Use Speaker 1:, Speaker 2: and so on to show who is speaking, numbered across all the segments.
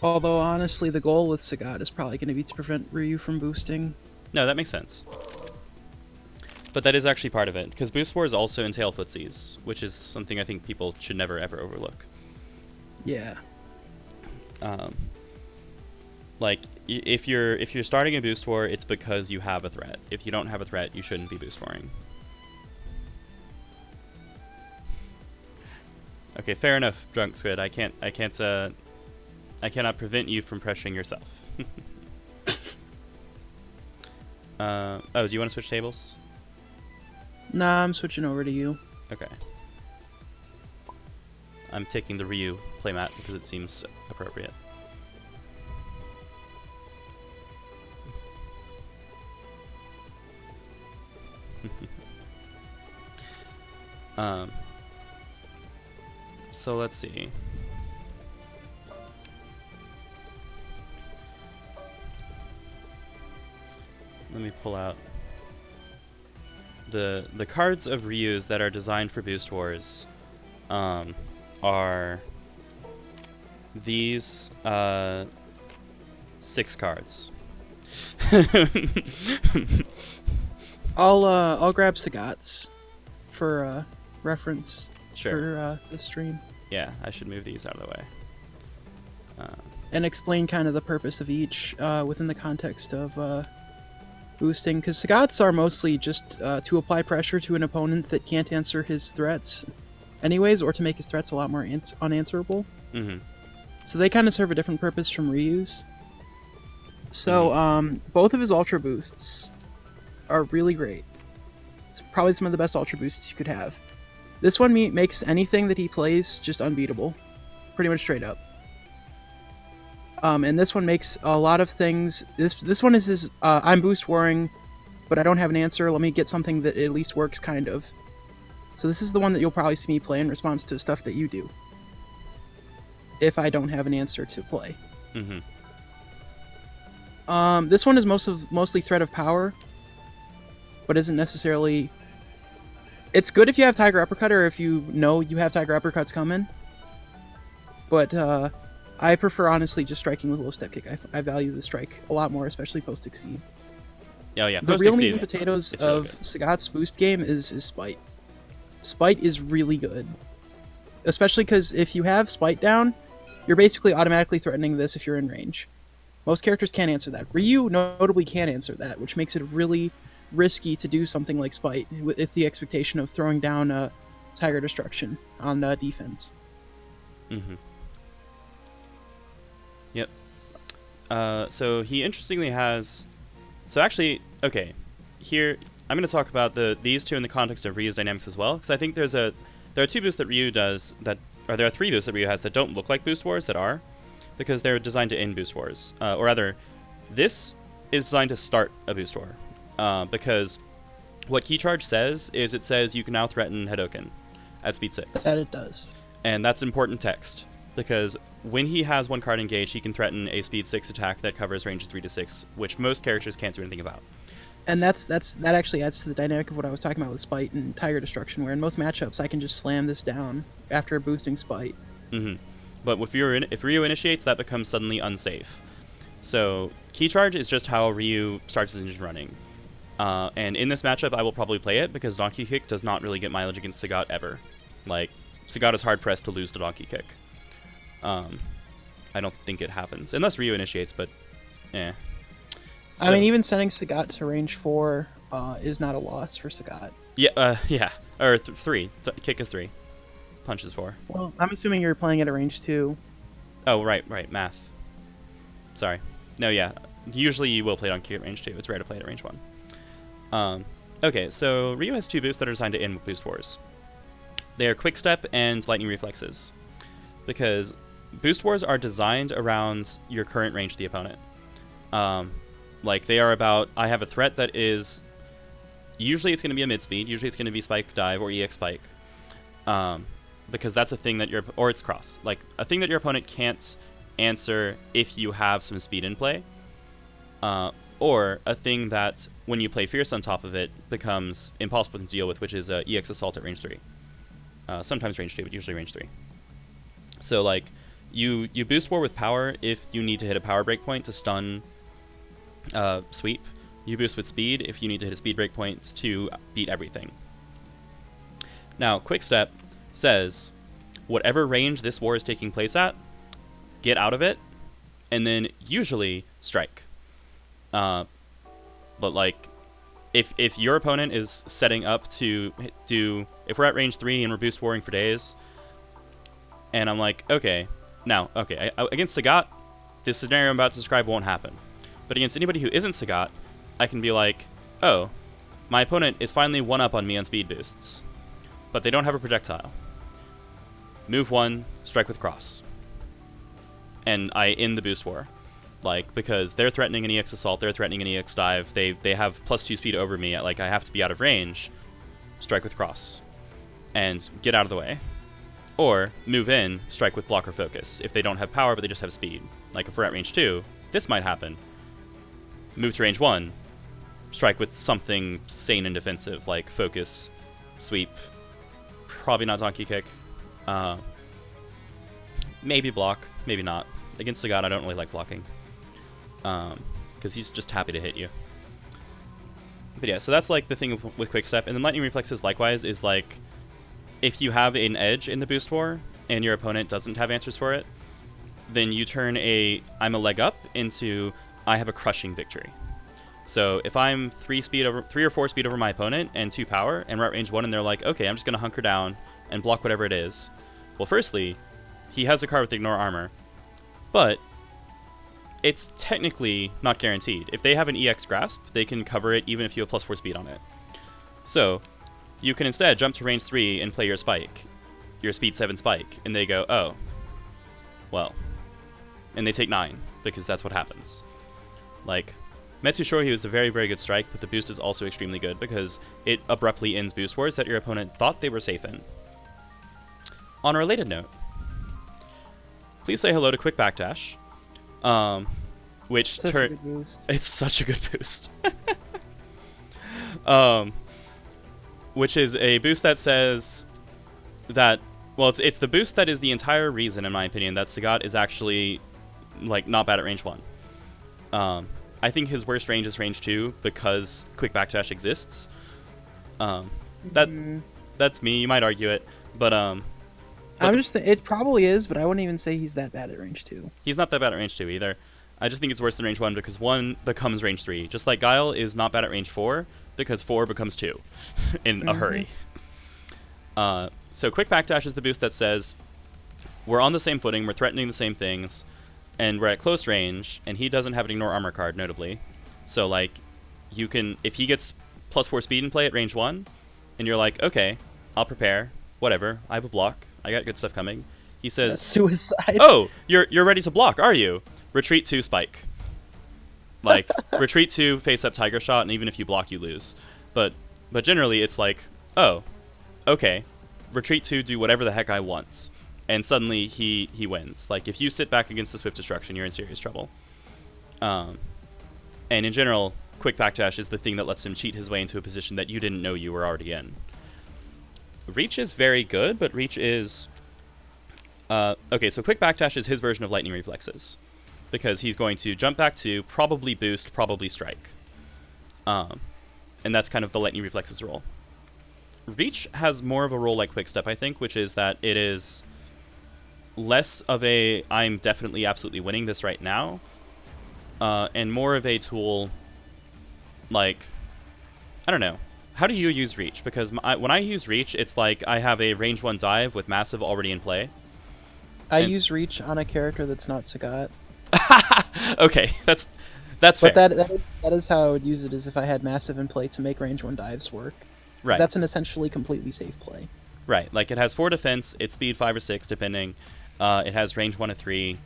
Speaker 1: Although honestly, the goal with Sagat is probably going to be to prevent Ryu from boosting.
Speaker 2: No, that makes sense. But that is actually part of it, because boost wars also entail footsies, which is something I think people should never ever overlook.
Speaker 1: Yeah.
Speaker 2: Um, like if you're starting a boost war, it's because you have a threat. If you don't have a threat, you shouldn't be boost warring. Okay, fair enough, Drunk Squid. I cannot prevent you from pressuring yourself. Oh, do you want to switch tables?
Speaker 1: Nah, I'm switching over to you.
Speaker 2: Okay. I'm taking the Ryu playmat because it seems appropriate. So let's see. Let me pull out the cards of Ryu's that are designed for boost wars. Are these 6 cards.
Speaker 1: I'll grab Sagat's for reference
Speaker 2: Sure.
Speaker 1: for the stream
Speaker 2: Yeah, I should move these out of the way.
Speaker 1: and explain kind of the purpose of each within the context of boosting. Because Sagat's are mostly just to apply pressure to an opponent that can't answer his threats, anyways, or to make his threats a lot more unanswerable.
Speaker 2: Mm-hmm.
Speaker 1: So they kind of serve a different purpose from Ryu's. So both of his ultra boosts are really great. It's probably some of the best ultra boosts you could have. This one makes anything that he plays just unbeatable, pretty much straight up. And this one makes a lot of things. This one is his. I'm boost warring, but I don't have an answer. Let me get something that at least works, kind of. So this is the one that you'll probably see me play in response to stuff that you do. If I don't have an answer to play.
Speaker 2: Mm-hmm.
Speaker 1: This one is mostly threat of power, but isn't necessarily. It's good if you have Tiger Uppercut or if you know you have Tiger Uppercuts coming. But I prefer honestly just striking with low step kick. I value the strike a lot more, especially post Exceed.
Speaker 2: Oh yeah,
Speaker 1: The
Speaker 2: post
Speaker 1: real meat
Speaker 2: Exceed,
Speaker 1: and potatoes
Speaker 2: it's really
Speaker 1: of
Speaker 2: good.
Speaker 1: Sagat's boost game is Spite. Spite is really good, especially because if you have Spite down, you're basically automatically threatening this if you're in range. Most characters can't answer that. Ryu notably can answer that, which makes it really risky to do something like Spite with the expectation of throwing down Tiger Destruction on defense.
Speaker 2: Mm-hmm. Yep. So he interestingly has. So actually, okay, here I'm going to talk about these two in the context of Ryu's dynamics as well, because I think there are 2 boosts that Ryu does or there are 3 boosts that Ryu has that don't look like boost wars that are, because they're designed to end boost wars, or rather, this is designed to start a boost war, because what Key Charge says is it says you can now threaten Hadoken at speed 6.
Speaker 1: That it does.
Speaker 2: And that's important text, because when he has 1 card engaged, he can threaten a speed 6 attack that covers ranges 3 to 6, which most characters can't do anything about.
Speaker 1: And that actually adds to the dynamic of what I was talking about with Spite and Tiger Destruction, where in most matchups I can just slam this down after boosting Spite.
Speaker 2: Mm-hmm. But if Ryu initiates, that becomes suddenly unsafe. So Key Charge is just how Ryu starts his engine running. And in this matchup, I will probably play it because Donkey Kick does not really get mileage against Sagat ever. Like, Sagat is hard-pressed to lose to Donkey Kick. I don't think it happens. Unless Ryu initiates, but eh.
Speaker 1: I mean, even sending Sagat to range 4 is not a loss for Sagat.
Speaker 2: Yeah, yeah. Or 3. Kick is 3. Punch is 4.
Speaker 1: Well, I'm assuming you're playing at a range 2.
Speaker 2: Oh, right. Math. Sorry. No, yeah. Usually you will play it on kick at range 2. It's rare to play it at range 1. Okay, so Ryu has 2 boosts that are designed to end with boost wars. They are Quick Step and Lightning Reflexes. Because boost wars are designed around your current range of the opponent. Like, they are about, I have a threat that is, usually it's going to be a mid-speed, usually it's going to be Spike Dive or EX Spike. Because that's a thing that or it's Cross. Like, a thing that your opponent can't answer if you have some speed in play. Or a thing that, when you play Fierce on top of it, becomes impossible to deal with, which is EX Assault at range 3. Sometimes range 2, but usually range 3. So, like, You boost war with power if you need to hit a power breakpoint to stun sweep. You boost with speed if you need to hit a speed breakpoint to beat everything. Now, Quickstep says, whatever range this war is taking place at, get out of it, and then usually strike. But like, if your opponent is setting up to do, if we're at range 3 and we're boost warring for days, and I'm like, okay, against Sagat, this scenario I'm about to describe won't happen. But against anybody who isn't Sagat, I can be like, oh, my opponent is finally one up on me on speed boosts, but they don't have a projectile. Move 1, strike with cross. And I end the boost war. Like, because they're threatening an EX assault, they're threatening an EX dive, they have +2 speed over me, like I have to be out of range, strike with cross. And get out of the way. Or, move in, strike with block or focus, if they don't have power but they just have speed. Like if we're at range 2, this might happen. Move to range 1, strike with something sane and defensive, like focus, sweep, probably not donkey kick, maybe block, maybe not. Against Sagat, I don't really like blocking, because he's just happy to hit you. But yeah, so that's like the thing with Quickstep. And then Lightning Reflexes likewise is like, if you have an edge in the boost war and your opponent doesn't have answers for it, then you turn I'm a leg up into I have a crushing victory. So if I'm 3 or 4 speed over my opponent and 2 power, and we're at range 1 and they're like, okay, I'm just going to hunker down and block whatever it is. Well, firstly, he has a card with Ignore Armor, but it's technically not guaranteed. If they have an EX Grasp, they can cover it even if you have +4 speed on it. So you can instead jump to range 3 and play your Spike, your speed 7 Spike, and they go, oh, well. And they take 9, because that's what happens. Like, Metsushoryu is a very, very good strike, but the boost is also extremely good because it abruptly ends boost wars that your opponent thought they were safe in. On a related note, please say hello to Quick Backdash, which it's such a good boost. Which is a boost that says that, well, it's the boost that is the entire reason, in my opinion, that Sagat is actually like not bad at range 1. I think his worst range is range 2 because Quick Backdash exists. That's me. You might argue it, but
Speaker 1: it probably is, but I wouldn't even say he's that bad at range 2.
Speaker 2: He's not that bad at range 2 either. I just think it's worse than range 1 because 1 becomes range 3. Just like Guile is not bad at range 4 because 4 becomes 2 in a hurry. So Quick Backdash is the boost that says we're on the same footing, we're threatening the same things, and we're at close range, and he doesn't have an Ignore Armor card, notably. So, like, you can, if he gets +4 speed in play at range 1, and you're like, okay, I'll prepare, whatever, I have a block, I got good stuff coming. He says,
Speaker 1: that's suicide.
Speaker 2: Oh, you're ready to block, are you? Retreat 2, Spike. Like, retreat 2, face up Tiger Shot, and even if you block, you lose. But generally, it's like, oh, okay, retreat 2, do whatever the heck I want. And suddenly he wins. Like, if you sit back against the Swift Destruction, you're in serious trouble. And in general, Quick Backdash is the thing that lets him cheat his way into a position that you didn't know you were already in. Reach is very good, but Reach is... okay, so Quick Backdash is his version of Lightning Reflexes. Because he's going to jump back to probably boost, probably strike. And that's kind of the Lightning Reflexes role. Reach has more of a role like Quickstep, I think, which is that it is less of a I'm definitely absolutely winning this right now, and more of a tool like, I don't know, how do you use Reach? Because when I use Reach, it's like I have a range 1 dive with Massive already in play.
Speaker 1: I use Reach on a character that's not Sagat.
Speaker 2: Okay, that's fair.
Speaker 1: But that is how I would use it, is if I had Massive in play to make range 1 dives work. Right. That's an essentially completely safe play.
Speaker 2: Right, like it has 4 defense, it's speed 5 or 6 depending, it has range 1 to 3,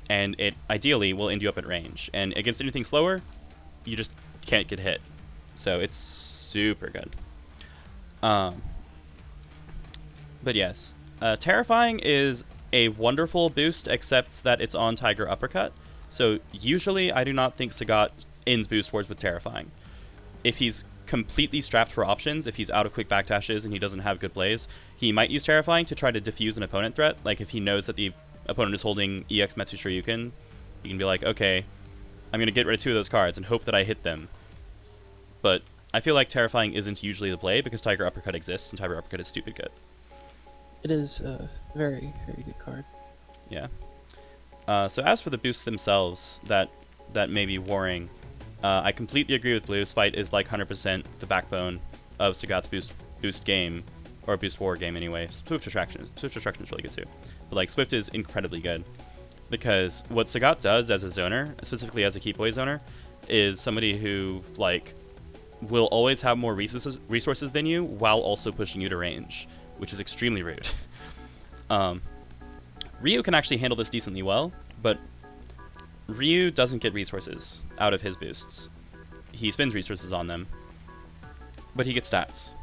Speaker 2: and it ideally will end you up at range. And against anything slower, you just can't get hit. So it's super good. But yes, Terrifying is a wonderful boost, except that it's on Tiger Uppercut. So usually I do not think Sagat ends boost wars with Terrifying. If he's completely strapped for options, if he's out of Quick Backdashes and he doesn't have good plays, he might use Terrifying to try to diffuse an opponent threat. Like if he knows that the opponent is holding EX Metsu Shoryuken, you can be like, okay, I'm going to get rid of 2 of those cards and hope that I hit them. But I feel like Terrifying isn't usually the play because Tiger Uppercut exists, and Tiger Uppercut is stupid good.
Speaker 1: It is a very, very good card.
Speaker 2: Yeah. So as for the boosts themselves that may be warring, I completely agree with Blue. Spite is like 100% the backbone of Sagat's boost game, or boost war game anyway. Swift Attraction is really good too. But like Swift is incredibly good because what Sagat does as a zoner, specifically as a Keep Away zoner, is somebody who like will always have more resources than you while also pushing you to range, which is extremely rude. Ryu can actually handle this decently well, but Ryu doesn't get resources out of his boosts. He spends resources on them, but he gets stats.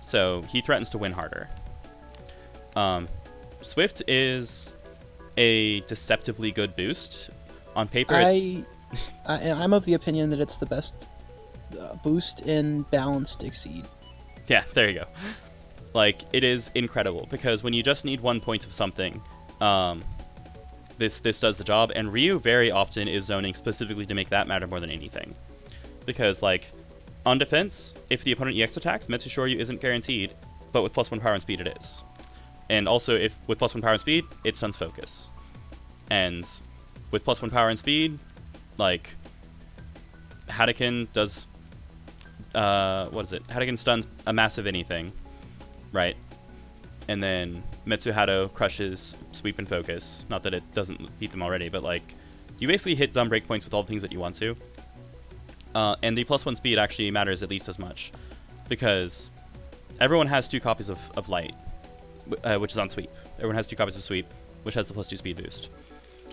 Speaker 2: So he threatens to win harder. Swift is a deceptively good boost. On paper,
Speaker 1: I'm of the opinion that it's the best boost in balanced Exceed.
Speaker 2: Yeah, there you go. Like, it is incredible, because when you just need 1 point of something, this does the job, and Ryu very often is zoning specifically to make that matter more than anything. Because, like, on defense, if the opponent EX attacks, Metsu Shoryu isn't guaranteed, but with +1 power and speed it is. And also, if with +1 power and speed, it stuns focus. And with +1 power and speed, like, Hadouken does, Hadouken stuns a massive anything, right? And then Mitsuhado crushes Sweep and Focus. Not that it doesn't beat them already, but, like, you basically hit dumb breakpoints with all the things that you want to. And the +1 speed actually matters at least as much, because everyone has 2 copies of Light, which is on Sweep. Everyone has 2 copies of Sweep, which has the +2 speed boost.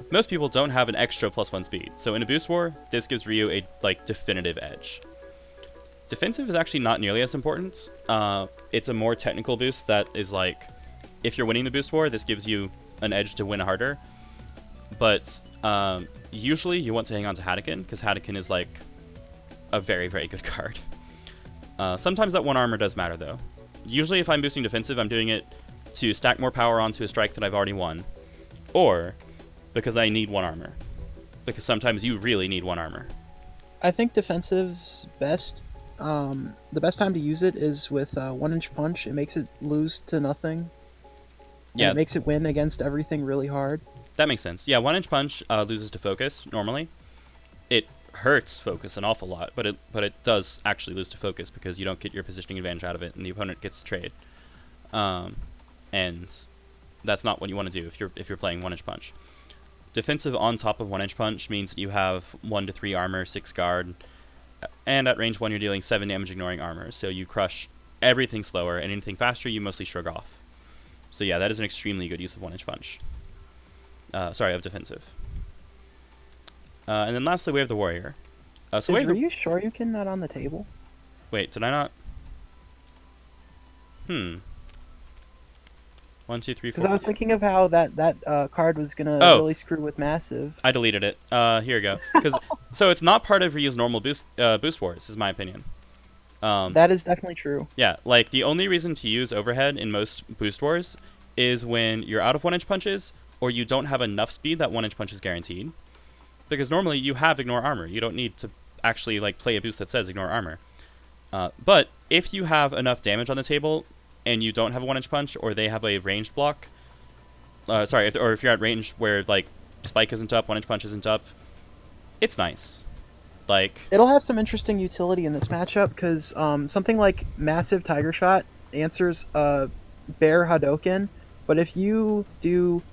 Speaker 2: Most people don't have an extra +1 speed, so in a boost war, this gives Ryu a, like, definitive edge. Defensive is actually not nearly as important. It's a more technical boost that is like, if you're winning the boost war, this gives you an edge to win harder. But usually you want to hang on to Hadouken, because Hadouken is like a very, very good card. Sometimes that 1 armor does matter though. Usually if I'm boosting defensive, I'm doing it to stack more power onto a strike that I've already won, or because I need 1 armor. Because sometimes you really need 1 armor.
Speaker 1: I think defensive's best. The best time to use it is with 1-inch punch. It makes it lose to nothing.
Speaker 2: Yeah,
Speaker 1: it makes it win against everything really hard.
Speaker 2: That makes sense. Yeah, 1-inch punch loses to focus normally. It hurts focus an awful lot, but it does actually lose to focus because you don't get your positioning advantage out of it, and the opponent gets to trade. And that's not what you want to do if you're playing 1-inch punch. Defensive on top of 1-inch punch means that you have 1 to 3 armor, 6 guard. And at range 1, you're dealing 7 damage ignoring armor, so you crush everything slower, and anything faster, you mostly shrug off. So yeah, that is an extremely good use of 1-inch punch. Of defensive. And then lastly, we have the warrior.
Speaker 1: Is Ryu Shoryuken not on the table?
Speaker 2: Wait, did I not? 1, 2, 3, 4.
Speaker 1: Because I was thinking of how that card was gonna really screw with Massive.
Speaker 2: I deleted it. Here we go. So it's not part of Ryu's normal boost wars, is my opinion.
Speaker 1: That is definitely true.
Speaker 2: Yeah, like the only reason to use overhead in most boost wars is when you're out of 1-inch punches, or you don't have enough speed that 1-inch punch is guaranteed. Because normally you have ignore armor. You don't need to actually like play a boost that says ignore armor. But if you have enough damage on the table and you don't have a 1-inch punch, or they have a ranged block, or if you're at range where like Spike isn't up, 1-inch punch isn't up, it's nice. Like,
Speaker 1: it'll have some interesting utility in this matchup because something like Massive Tiger Shot answers Bear Hadouken, but if you do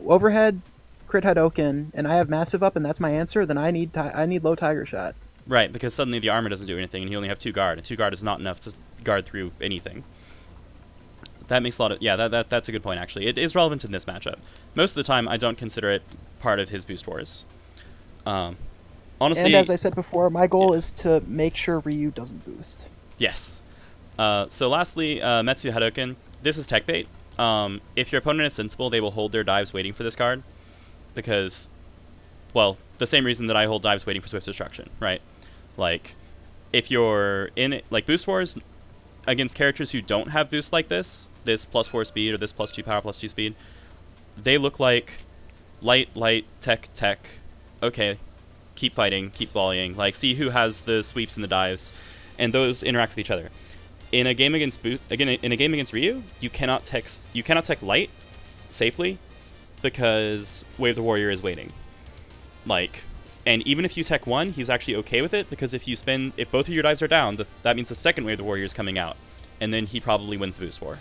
Speaker 1: overhead crit Hadouken and I have Massive up and that's my answer, then I need low Tiger Shot.
Speaker 2: Right, because suddenly the armor doesn't do anything and you only have 2 guard, and 2 guard is not enough to guard through anything. That makes a lot of... Yeah, that's a good point, actually. It is relevant in this matchup. Most of the time, I don't consider it part of his boost wars. Honestly...
Speaker 1: And as I said before, my goal is to make sure Ryu doesn't boost.
Speaker 2: Yes. So lastly, Metsu Hadouken. This is tech bait. If your opponent is sensible, they will hold their dives waiting for this card. Because, well, the same reason that I hold dives waiting for Swift Destruction, right? Like, if you're in it, like boost wars... against characters who don't have boosts like this +4 speed or this +2 power, +2 speed, they look like light, light, tech, tech. Okay, keep fighting, keep volleying. Like, see who has the sweeps and the dives, and those interact with each other. In a game against Ryu, you cannot tech light safely because Wave the Warrior is waiting. Like, and even if you tech one, he's actually okay with it because if both of your dives are down, that means the second Wave the Warrior is coming out, and then he probably wins the boost war.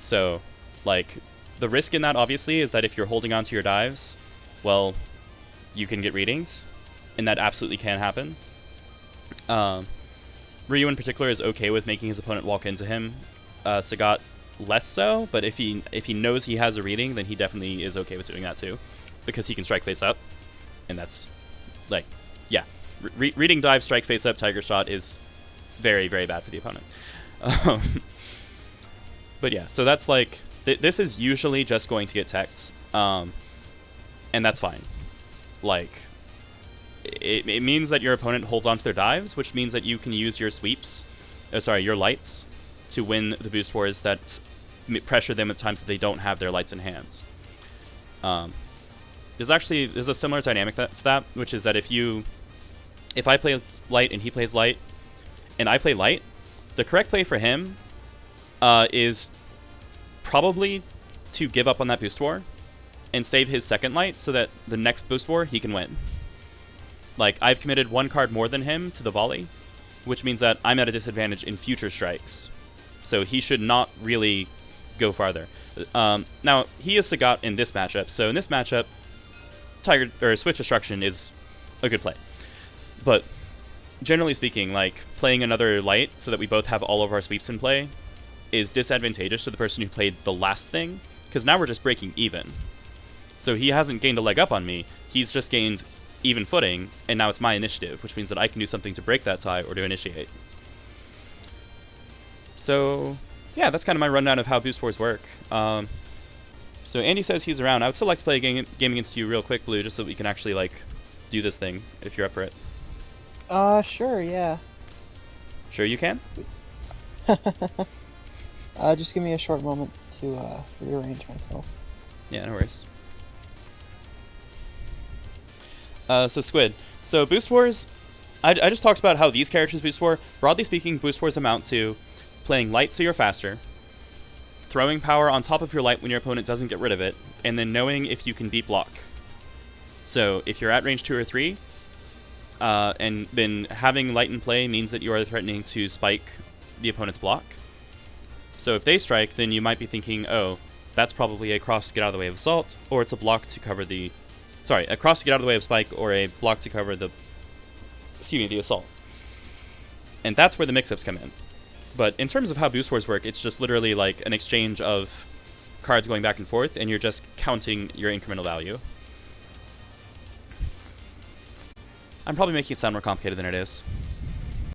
Speaker 2: So, like, the risk in that obviously is that if you're holding on to your dives, well, you can get readings, and that absolutely can happen. Ryu in particular is okay with making his opponent walk into him. Sagat less so, but if he knows he has a reading, then he definitely is okay with doing that too, because he can strike face up, and that's like, yeah, reading dive strike face up Tiger Shot is very, very bad for the opponent. But yeah, so that's like this is usually just going to get teched, and that's fine. Like, it means that your opponent holds on to their dives, which means that you can use your sweeps, your lights, to win the boost wars that pressure them at times that they don't have their lights in hands. There's a similar dynamic to that, which is that if I play light and he plays light, and I play light, the correct play for him is probably to give up on that boost war and save his second light so that the next boost war he can win. Like, I've committed one card more than him to the volley, which means that I'm at a disadvantage in future strikes. So he should not really go farther. Now, he is Sagat in this matchup, so in this matchup, Switch Destruction is a good play. But generally speaking, like, playing another light so that we both have all of our sweeps in play is disadvantageous to the person who played the last thing, because now we're just breaking even. So he hasn't gained a leg up on me, he's just gained even footing, and now it's my initiative, which means that I can do something to break that tie or to initiate. So, yeah, that's kind of my rundown of how boost wars work. So Andy says he's around. I would still like to play a game against you real quick, Blue, just so we can actually, like, do this thing, if you're up for it.
Speaker 1: Sure, yeah.
Speaker 2: Sure you can?
Speaker 1: Just give me a short moment to rearrange myself.
Speaker 2: Yeah, no worries. So Squid. So Boost Wars, I just talked about how these characters Boost War. Broadly speaking, Boost Wars amount to playing light so you're faster, throwing power on top of your light when your opponent doesn't get rid of it, and then knowing if you can beat block. So if you're at range 2 or 3, and then having light in play means that you are threatening to spike the opponent's block. So if they strike, then you might be thinking, oh, that's probably a cross to get out of the way of assault, or it's a block to cover the... Sorry, a cross to get out of the way of spike, or a block to cover the assault. And that's where the mix-ups come in. But in terms of how Boost Wars work, it's just literally like an exchange of cards going back and forth, and you're just counting your incremental value. I'm probably making it sound more complicated than it is.